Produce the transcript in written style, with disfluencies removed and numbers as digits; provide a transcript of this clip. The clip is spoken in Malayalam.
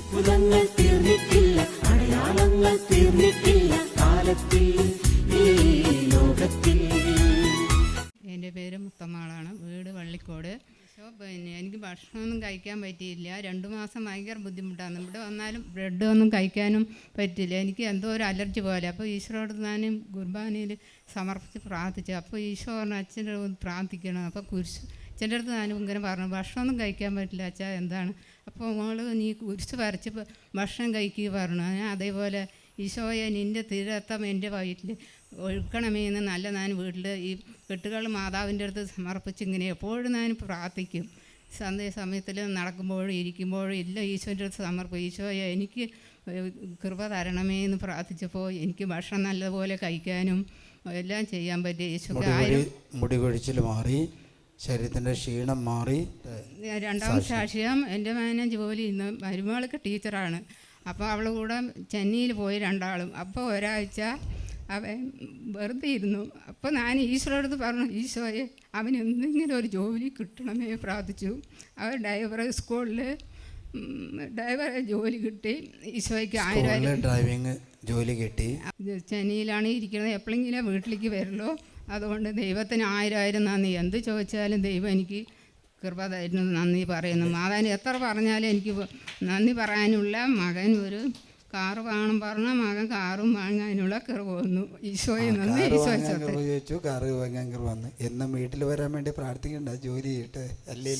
അത്ഭുതങ്ങൾ തീർന്നിട്ടില്ല, അടയാളങ്ങൾ തീർന്നിട്ടില്ല കാലത്തിൽ ഈ ലോകത്തിൽ. എൻ്റെ പേര് മുത്തമ്മാളാണ്, വീട് വള്ളിക്കോട്. പിന്നെ എനിക്ക് ഭക്ഷണമൊന്നും കഴിക്കാൻ പറ്റിയില്ല. 2 മാസം ഭയങ്കര ബുദ്ധിമുട്ടാണ്. ഇവിടെ വന്നാലും ബ്രെഡ് ഒന്നും കഴിക്കാനും പറ്റില്ല. എനിക്ക് എന്തോ ഒരു അലർജി പോലെ. അപ്പോൾ ഈശോയോട് ഞാൻ കുർബാനയിൽ സമർപ്പിച്ച് പ്രാർത്ഥിച്ചു. അപ്പോൾ ഈശോ പറഞ്ഞു അച്ഛൻ്റെ പ്രാർത്ഥിക്കണം. അപ്പോൾ അച്ഛൻ്റെ അടുത്ത് ഞാനും ഇങ്ങനെ പറഞ്ഞു ഭക്ഷണമൊന്നും കഴിക്കാൻ പറ്റില്ല അച്ഛാ, എന്താണ്? അപ്പോൾ മോള് നീ കുരിശ് വരച്ച് ഭക്ഷണം കഴിക്കുക പറഞ്ഞു. ഞാൻ അതേപോലെ ഈശോയെ നിൻ്റെ തിരുരക്തം എൻ്റെ വയറ്റിൽ ഒഴുക്കണമേ എന്ന് ഞാൻ വീട്ടിൽ ഈ കെട്ടുകൾ മാതാവിൻ്റെ അടുത്ത് സമർപ്പിച്ച് ഇങ്ങനെ എപ്പോഴും ഞാൻ പ്രാർത്ഥിക്കും. സമയത്തിൽ നടക്കുമ്പോഴും ഇരിക്കുമ്പോഴും എല്ലാം ഈശോൻ്റെ അടുത്ത് സമർപ്പിക്കും. ഈശോയെ എനിക്ക് കൃപ തരണമേ എന്ന് പ്രാർത്ഥിച്ചപ്പോൾ എനിക്ക് ഭക്ഷണം നല്ലപോലെ കഴിക്കാനും എല്ലാം ചെയ്യാൻ പറ്റി. ഈശോയ്ക്ക് മുടി കൊഴിച്ചിൽ മാറി, ശരീരത്തിൻ്റെ ക്ഷീണം മാറി. രണ്ടാമത്തെ സാക്ഷ്യം, എൻ്റെ മകനെ ജോലി ഇന്ന് മരുമകൾക്ക് ടീച്ചറാണ്. അപ്പോൾ അവൾ കൂടെ ചെന്നൈയിൽ പോയി 2 ആളും. അപ്പോൾ ഒരാഴ്ച അവൻ വെറുതെ ഇരുന്നു. അപ്പോൾ ഞാൻ ഈശോയോട് പറഞ്ഞു ഈശോയെ അവന് എന്തെങ്കിലും ഒരു ജോലി കിട്ടണമേ പ്രാർത്ഥിച്ചു. അവൻ സ്കൂളിൽ ഡ്രൈവറെ ജോലി കിട്ടി. ഈശോയ്ക്ക് 1000 ഡ്രൈവിംഗ് ജോലി കിട്ടി. ചെന്നൈയിലാണ് ഇരിക്കുന്നത്, എപ്പോഴെങ്കിലും വീട്ടിലേക്ക് വരുള്ളൂ. അതുകൊണ്ട് ദൈവത്തിന് 1000 നന്ദി. എന്ത് ചോദിച്ചാലും ദൈവം എനിക്ക് കൃപ തരുന്നത് നന്ദി പറയുന്നു. മാതാവിന് എത്ര പറഞ്ഞാലും എനിക്ക് നന്ദി പറയാനുള്ള മകൻ ഒരു കാറ് വാങ്ങണം പറഞ്ഞാൽ മകൻ കാറും വാങ്ങാനുള്ള കൃപ വന്നു. ഈശോയെ നന്ദി. ചോദിച്ചു കാറ് വാങ്ങാൻ കൃപ വന്നു. എന്നും വീട്ടിൽ വരാൻ വേണ്ടി പ്രാർത്ഥിക്കണ്ട, ജോലി ചെയ്യട്ടെ അല്ലേ?